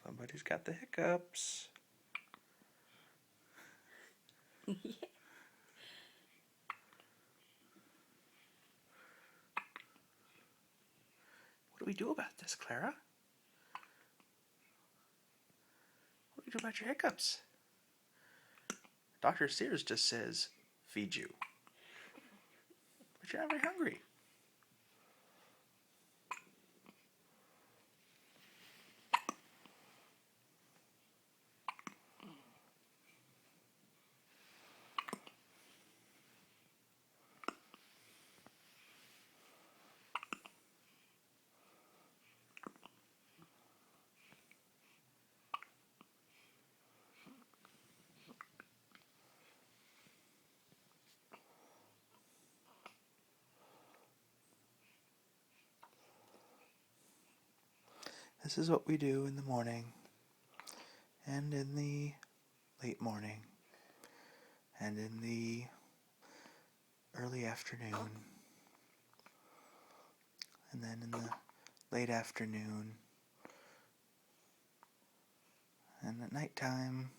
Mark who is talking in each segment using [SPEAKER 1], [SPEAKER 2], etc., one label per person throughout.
[SPEAKER 1] Somebody's got the hiccups.
[SPEAKER 2] Yeah.
[SPEAKER 1] What do we do about this, Clara? What do we do about your hiccups? Dr. Sears just says, feed you. But you're not very hungry. This is what we do in the morning, and in the late morning, and in the early afternoon, and then in the late afternoon, and at nighttime.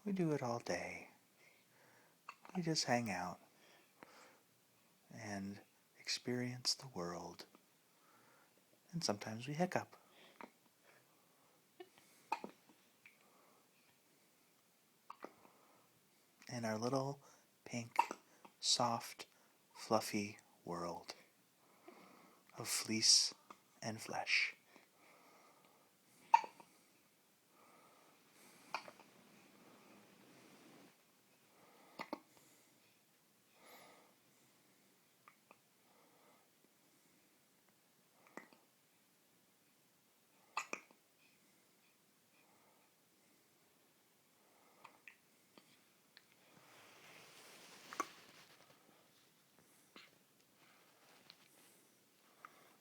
[SPEAKER 1] We do it all day. We just hang out and experience the world. And sometimes we hiccup. In our little pink, soft, fluffy world of fleece and flesh.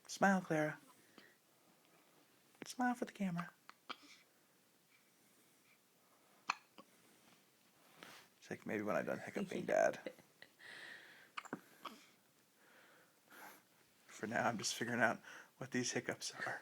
[SPEAKER 1] Smile, Clara. Smile for the camera. It's like maybe when I'm done hiccuping, Dad. For now, I'm just figuring out what these hiccups are.